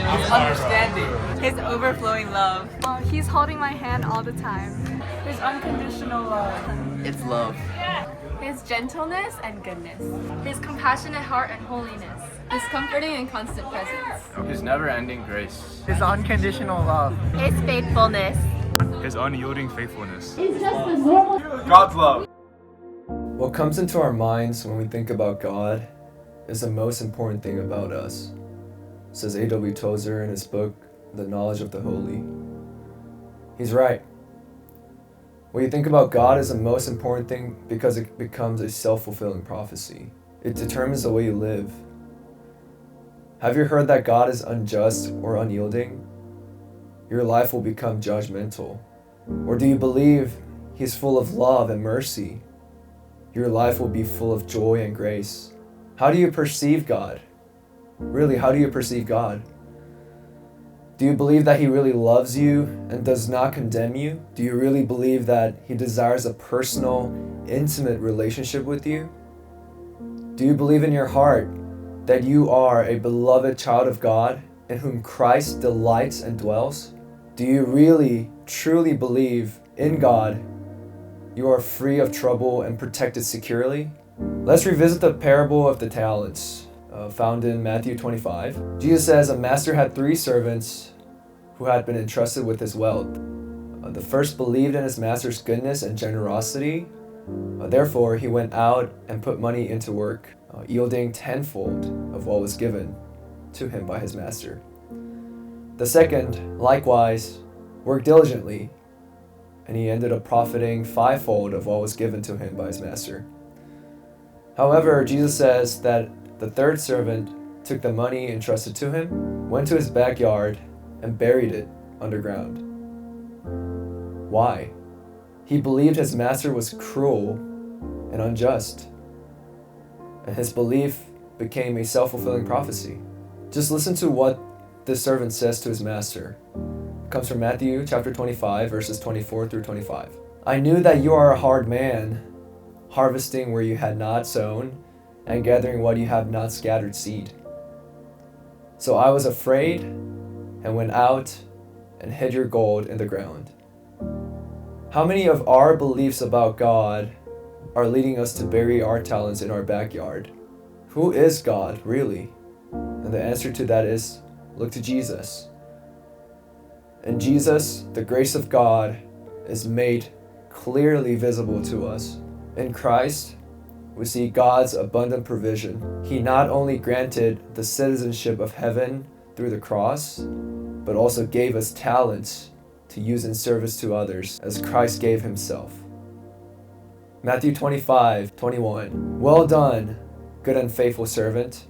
His understanding. His overflowing love. He's holding my hand all the time. His unconditional love. It's love. His gentleness and goodness. His compassionate heart and holiness. His comforting and constant presence. His never-ending grace. His unconditional love. His faithfulness. His unyielding faithfulness. God's love. What comes into our minds when we think about God is the most important thing about us, says A.W. Tozer in his book, The Knowledge of the Holy. He's right. When you think about God is the most important thing because it becomes a self-fulfilling prophecy. It determines the way you live. Have you heard that God is unjust or unyielding? Your life will become judgmental. Or do you believe He's full of love and mercy? Your life will be full of joy and grace. How do you perceive God? Really, how do you perceive God? Do you believe that He really loves you and does not condemn you? Do you really believe that He desires a personal, intimate relationship with you? Do you believe in your heart that you are a beloved child of God in whom Christ delights and dwells? Do you really, truly believe in God you are free of trouble and protected securely? Let's revisit the parable of the talents found in Matthew 25. Jesus says a master had 3 servants who had been entrusted with his wealth. The first believed in his master's goodness and generosity. Therefore, he went out and put money into work, yielding tenfold of what was given to him by his master. The second, likewise, worked diligently, and he ended up profiting 5-fold of what was given to him by his master. However, Jesus says that the third servant took the money entrusted to him, went to his backyard, and buried it underground. Why? He believed his master was cruel and unjust, and his belief became a self-fulfilling prophecy. Just listen to what this servant says to his master. It comes from Matthew chapter 25, verses 24 through 25. I knew that you are a hard man, harvesting where you had not sown, and gathering what you have not scattered seed. So I was afraid, and went out and hid your gold in the ground. How many of our beliefs about God are leading us to bury our talents in our backyard? Who is God, really? And the answer to that is, look to Jesus. In Jesus, the grace of God is made clearly visible to us. In Christ, we see God's abundant provision. He not only granted the citizenship of heaven through the cross, but also gave us talents to use in service to others as Christ gave himself. Matthew 25:21. Well done, good and faithful servant.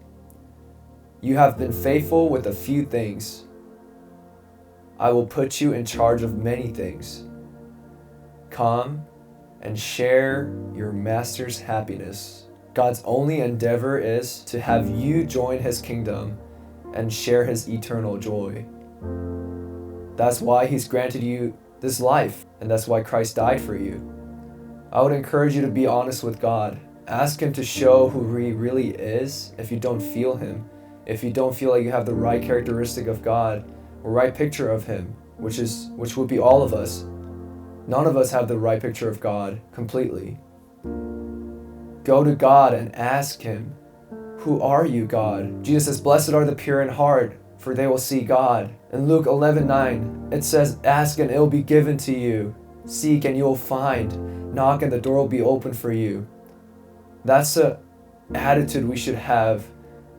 You have been faithful with a few things. I will put you in charge of many things. Come and share your master's happiness. God's only endeavor is to have you join his kingdom and share his eternal joy. That's why he's granted you this life, and that's why Christ died for you. I would encourage you to be honest with God. Ask him to show who he really is if you don't feel him, if you don't feel like you have the right characteristic of God or right picture of him, which would be all of us. None of us have the right picture of God completely. Go to God and ask him, who are you, God? Jesus says, blessed are the pure in heart, for they will see God. In Luke 11:9, it says, ask and it will be given to you. Seek and you will find. Knock and the door will be open for you. That's the attitude we should have,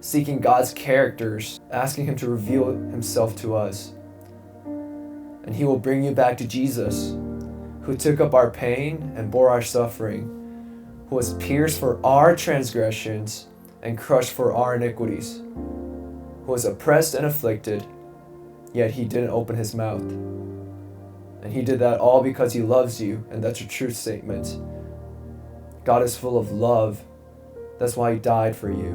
seeking God's characters, asking him to reveal himself to us. And he will bring you back to Jesus, who took up our pain and bore our suffering, who was pierced for our transgressions and crushed for our iniquities, who was oppressed and afflicted, yet he didn't open his mouth. And he did that all because he loves you, and that's a true statement. God is full of love. That's why he died for you.